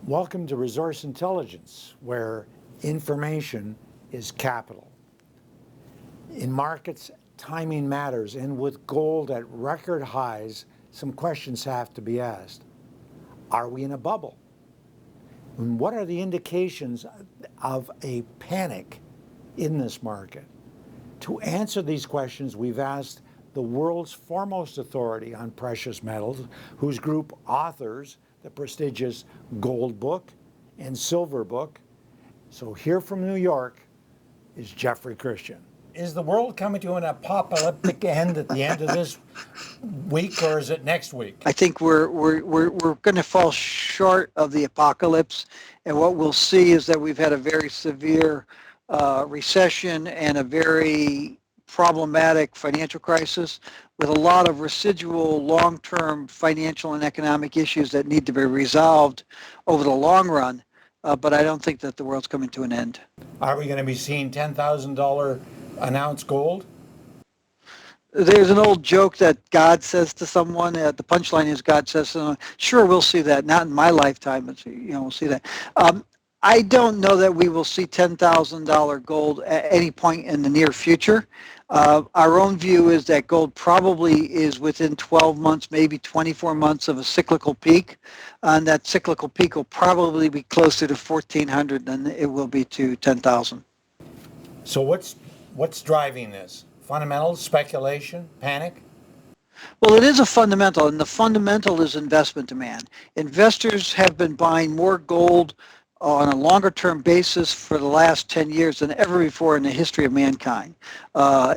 Welcome to Resource Intelligence, where information is capital. In markets, timing matters, and with gold at record highs, some questions have to be asked. Are we in a bubble? And what are the indications of a panic in this market? To answer these questions, we've asked the world's foremost authority on precious metals, whose group authors the prestigious Gold Book and Silver Book. So here from New York is Jeffrey Christian. Is the world coming to an apocalyptic end at the end of this week, or is it next week? I think we're going to fall short of the apocalypse, and what we'll see is that we've had a very severe recession and a very problematic financial crisis with a lot of residual long-term financial and economic issues that need to be resolved over the long run. But I don't think that the world's coming to an end. Are we going to be seeing $10,000 an ounce gold? There's an old joke that God says to someone. The punchline is God says to someone, "Sure, we'll see that. Not in my lifetime, but we'll see that." I don't know that we will see $10,000 gold at any point in the near future. Our own view is that gold probably is within 12 months, maybe 24 months of a cyclical peak, and that cyclical peak will probably be closer to 1,400 than it will be to 10,000. So what's driving this? Fundamentals, speculation, panic? Well, it is a fundamental, and the fundamental is investment demand. Investors have been buying more gold on a longer-term basis for the last 10 years than ever before in the history of mankind.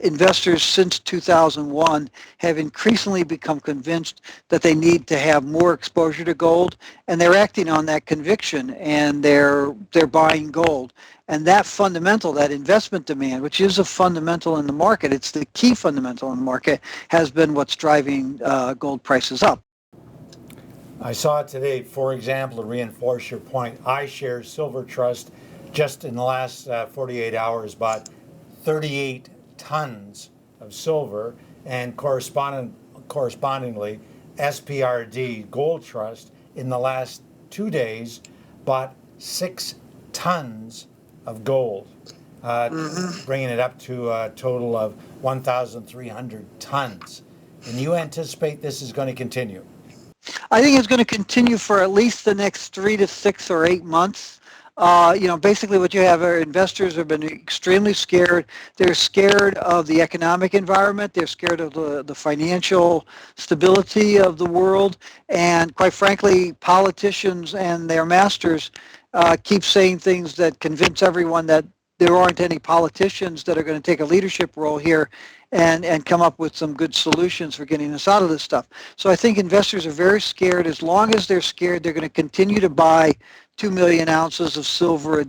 Investors since 2001 have increasingly become convinced that they need to have more exposure to gold, and they're acting on that conviction, and they're buying gold. And that fundamental, that investment demand, which is a fundamental in the market, it's the key fundamental in the market, has been what's driving gold prices up. I saw it today, for example, to reinforce your point. iShares Silver Trust just in the last 48 hours bought 38 tons of silver, and correspondingly, SPRD Gold Trust in the last 2 days bought 6 tons of gold, bringing it up to a total of 1,300 tons. And you anticipate this is going to continue? I think it's going to continue for at least the next 3 to 6 or 8 months. Basically what you have are investors have been extremely scared. They're scared of the economic environment. They're scared of the financial stability of the world. And quite frankly, politicians and their masters keep saying things that convince everyone that there aren't any politicians that are going to take a leadership role here and come up with some good solutions for getting us out of this stuff. So I think investors are very scared. As long as they're scared, they're going to continue to buy 2 million ounces of silver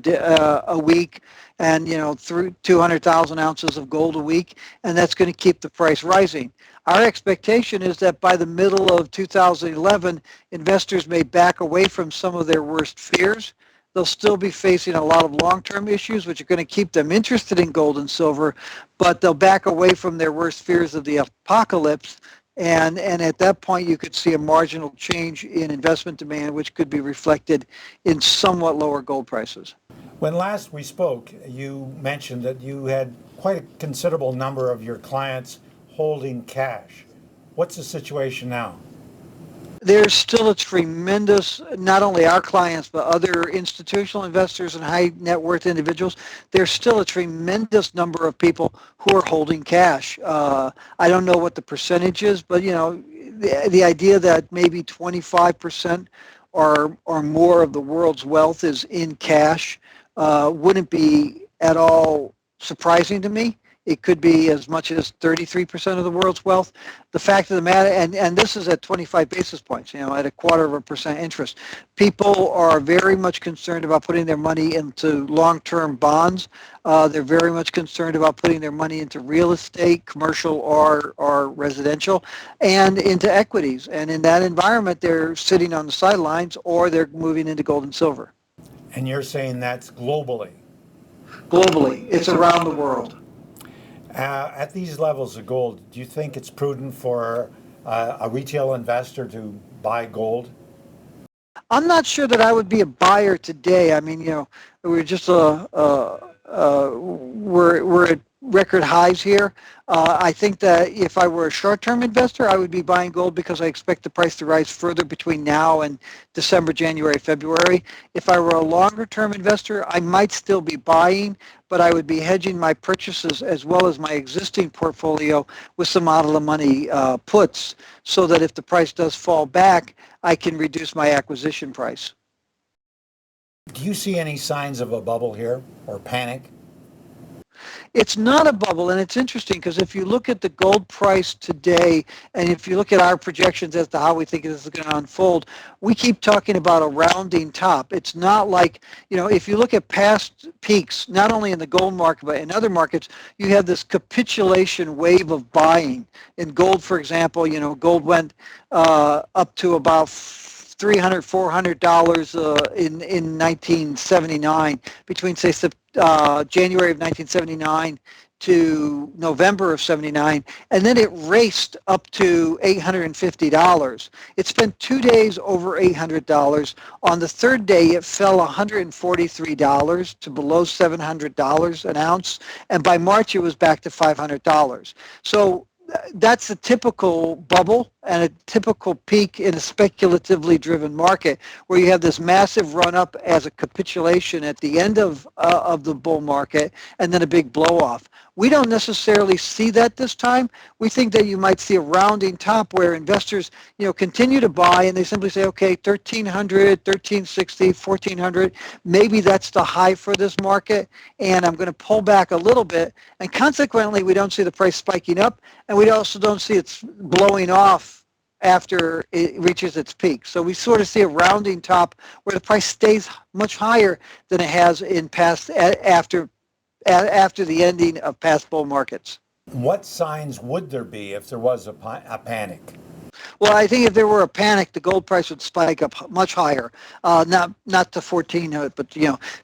a week and, through 200,000 ounces of gold a week, and that's going to keep the price rising. Our expectation is that by the middle of 2011, investors may back away from some of their worst fears. They'll still be facing a lot of long-term issues, which are going to keep them interested in gold and silver, but they'll back away from their worst fears of the apocalypse. And at that point, you could see a marginal change in investment demand, which could be reflected in somewhat lower gold prices. When last we spoke, you mentioned that you had quite a considerable number of your clients holding cash. What's the situation now? There's still a tremendous, not only our clients, but other institutional investors and high net worth individuals, there's still a tremendous number of people who are holding cash. I don't know what the percentage is, but the idea that maybe 25% or more of the world's wealth is in cash wouldn't be at all surprising to me. It could be as much as 33% of the world's wealth. The fact of the matter, and this is at 25 basis points, at 0.25% interest. People are very much concerned about putting their money into long-term bonds. They're very much concerned about putting their money into real estate, commercial or residential, and into equities. And in that environment, they're sitting on the sidelines or they're moving into gold and silver. And you're saying that's globally? Globally. It's around the world. At these levels of gold, do you think it's prudent for a retail investor to buy gold? I'm not sure that I would be a buyer today. I mean, we're just we're at record highs here. I think that if I were a short-term investor, I would be buying gold because I expect the price to rise further between now and December, January, February. If I were a longer-term investor, I might still be buying, but I would be hedging my purchases as well as my existing portfolio with some out-of-the-money puts, so that if the price does fall back, I can reduce my acquisition price. Do you see any signs of a bubble here or panic? It's not a bubble, and it's interesting because if you look at the gold price today, and if you look at our projections as to how we think this is going to unfold, we keep talking about a rounding top. It's not like, if you look at past peaks, not only in the gold market, but in other markets, you have this capitulation wave of buying. In gold, for example, gold went up to about $300, $400 in 1979, between say January of 1979 to November of 79, and then it raced up to $850. It spent 2 days over $800. On the third day, it fell $143 to below $700 an ounce, and by March, it was back to $500. So that's a typical bubble and a typical peak in a speculatively driven market, where you have this massive run up as a capitulation at the end of the bull market, and then a big blow off. We don't necessarily see that this time. We think that you might see a rounding top where investors, continue to buy, and they simply say, okay, 1300, 1360, 1400, maybe that's the high for this market, and I'm going to pull back a little bit. And consequently, we don't see the price spiking up, and we also don't see it blowing off after it reaches its peak. So we sort of see a rounding top where the price stays much higher than it has in past after the ending of past bull markets. What signs would there be if there was a panic? Well, I think if there were a panic, the gold price would spike up much higher, not to 1400, but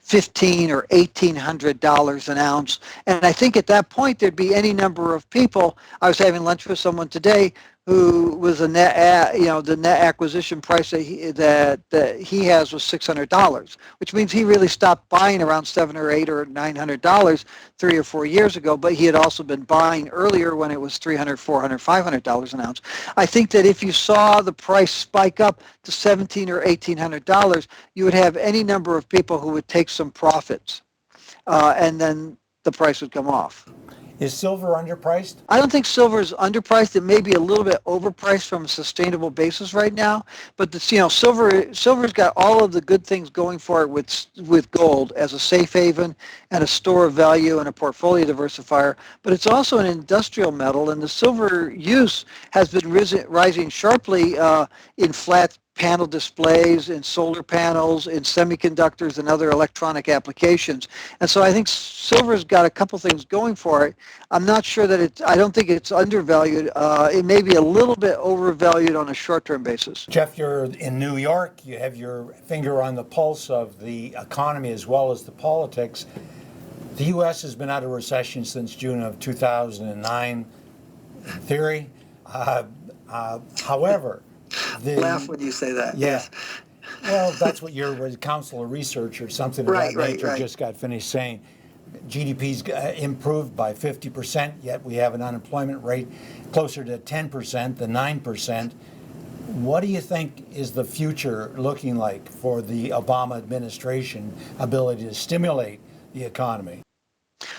15 or $1,800 an ounce. And I think at that point there'd be any number of people. I was having lunch with someone today who was the net acquisition price that he has was $600, which means he really stopped buying around $700 or $800 or $900 3 or 4 years ago. But he had also been buying earlier when it was $300, $400, $500 an ounce. I think that if you saw the price spike up to $1,700 or $1,800, you would have any number of people who would take some profits, and then the price would come off. Is silver underpriced? I don't think silver is underpriced. It may be a little bit overpriced from a sustainable basis right now, but silver's got all of the good things going for it with gold as a safe haven and a store of value and a portfolio diversifier. But it's also an industrial metal, and the silver use has been rising sharply in flat panel displays, in solar panels, in semiconductors, and other electronic applications. And so I think silver's got a couple things going for it. I'm not sure that I don't think it's undervalued. It may be a little bit overvalued on a short-term basis. Jeff, you're in New York. You have your finger on the pulse of the economy as well as the politics. The U.S. has been out of recession since June of 2009, in theory. However, Laugh when you say that. Yeah. Yes. Well, that's what your Council of Research or something of that nature just got finished saying. GDP's improved by 50%, yet we have an unemployment rate closer to 10% than 9%. What do you think is the future looking like for the Obama administration ability to stimulate the economy?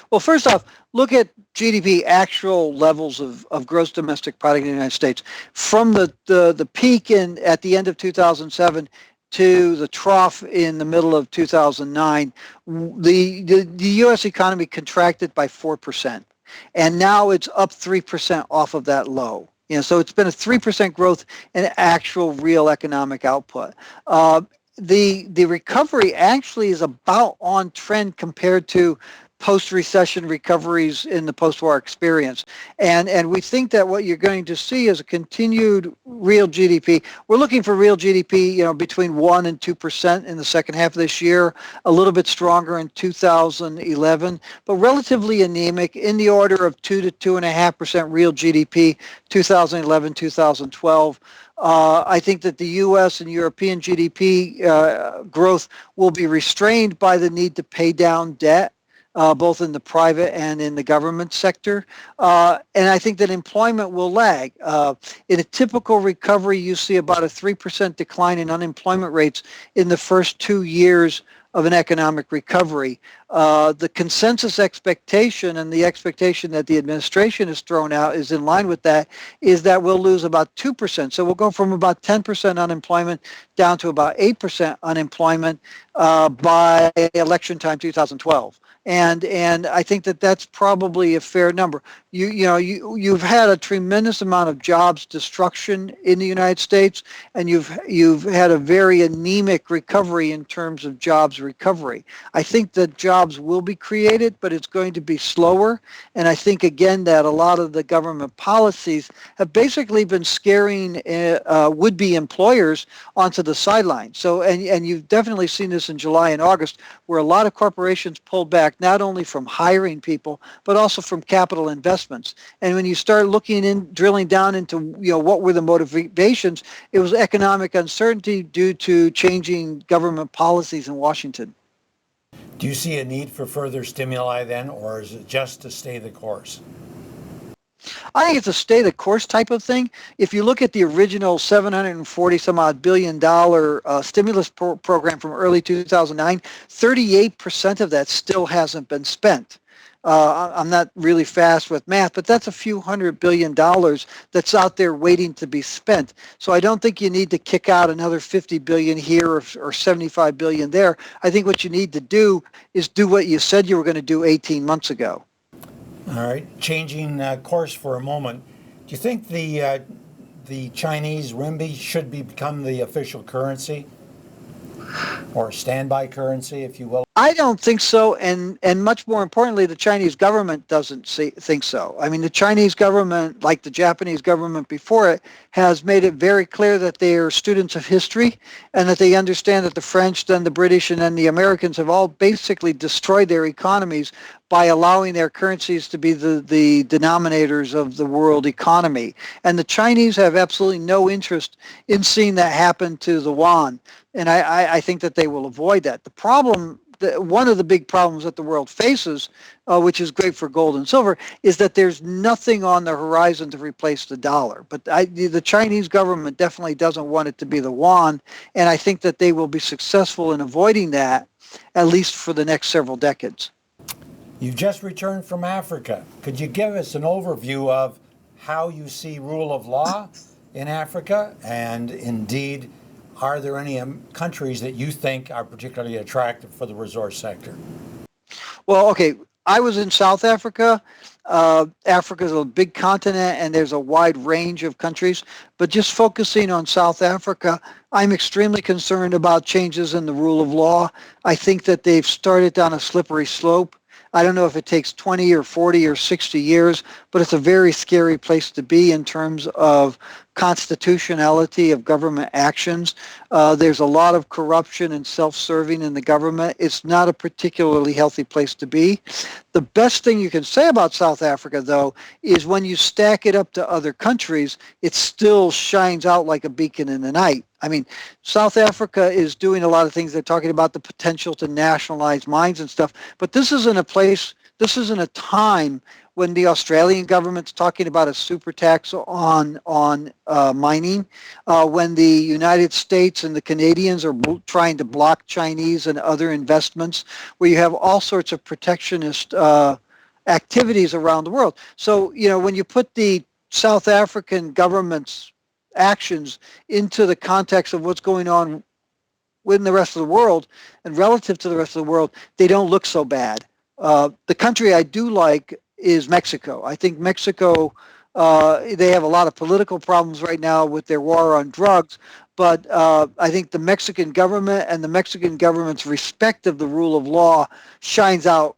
Well, first off, look at GDP actual levels of gross domestic product in the United States. From the peak at the end of 2007 to the trough in the middle of 2009, the U.S. economy contracted by 4%. And now it's up 3% off of that low. So it's been a 3% growth in actual real economic output. The recovery actually is about on trend compared to post-recession recoveries in the post-war experience. And we think that what you're going to see is a continued real GDP. We're looking for real GDP, between 1% and 2% in the second half of this year, a little bit stronger in 2011, but relatively anemic in the order of 2 to 2.5% real GDP, 2011, 2012. I think that the U.S. and European GDP growth will be restrained by the need to pay down debt, both in the private and in the government sector. And I think that employment will lag. In a typical recovery, you see about a 3% decline in unemployment rates in the first 2 years of an economic recovery. The consensus expectation and the expectation that the administration has thrown out is in line with that, is that we'll lose about 2%. So we'll go from about 10% unemployment down to about 8% unemployment by election time 2012. And I think that that's probably a fair number. You've had a tremendous amount of jobs destruction in the United States, and you've had a very anemic recovery in terms of jobs recovery. I think that jobs will be created, but it's going to be slower. And I think again that a lot of the government policies have basically been scaring would-be employers onto the sidelines. So and you've definitely seen this in July and August, where a lot of corporations pulled back not only from hiring people, but also from capital investments. And when you start drilling down into, what were the motivations, it was economic uncertainty due to changing government policies in Washington. Do you see a need for further stimuli then, or is it just to stay the course? I think it's a stay the course type of thing. If you look at the original 740 some odd billion dollar stimulus program from early 2009, 38% of that still hasn't been spent. I'm not really fast with math, but that's a few $100 billion that's out there waiting to be spent. So I don't think you need to kick out another 50 billion here or 75 billion there. I think what you need to do is do what you said you were going to do 18 months ago. All right, changing course for a moment. Do you think the Chinese renminbi should become the official currency, or standby currency, if you will? I don't think so, and much more importantly, the Chinese government doesn't think so. I mean, the Chinese government, like the Japanese government before it, has made it very clear that they are students of history and that they understand that the French, then the British, and then the Americans have all basically destroyed their economies by allowing their currencies to be the denominators of the world economy. And the Chinese have absolutely no interest in seeing that happen to the yuan. And I think that they will avoid that. The problem, one of the big problems that the world faces, which is great for gold and silver, is that there's nothing on the horizon to replace the dollar. But the Chinese government definitely doesn't want it to be the yuan, and I think that they will be successful in avoiding that, at least for the next several decades. You've just returned from Africa. Could you give us an overview of how you see rule of law in Africa? And indeed, are there any countries that you think are particularly attractive for the resource sector? Well, okay, I was in South Africa. Africa is a big continent, and there's a wide range of countries. But just focusing on South Africa, I'm extremely concerned about changes in the rule of law. I think that they've started down a slippery slope. I don't know if it takes 20 or 40 or 60 years, but it's a very scary place to be in terms of constitutionality of government actions. There's a lot of corruption and self-serving in the government. It's not a particularly healthy place to be. The best thing you can say about South Africa, though, is when you stack it up to other countries, it still shines out like a beacon in the night. I mean, South Africa is doing a lot of things. They're talking about the potential to nationalize mines and stuff, but this isn't a time when the Australian government's talking about a super tax on mining, when the United States and the Canadians are trying to block Chinese and other investments, where you have all sorts of protectionist activities around the world. So, when you put the South African government's actions into the context of what's going on within the rest of the world and relative to the rest of the world, they don't look so bad. The country I do like is Mexico. I think Mexico, they have a lot of political problems right now with their war on drugs, but I think the Mexican government and the Mexican government's respect of the rule of law shines out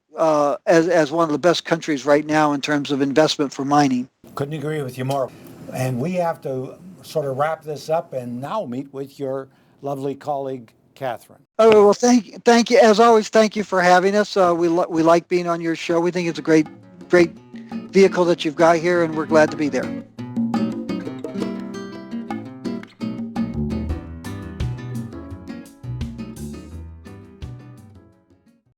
as one of the best countries right now in terms of investment for mining. Couldn't agree with you more. And we have to sort of wrap this up and now meet with your lovely colleague, Catherine. Oh, well, thank you. As always, thank you for having us. We like being on your show. We think it's a great vehicle that you've got here, and we're glad to be there.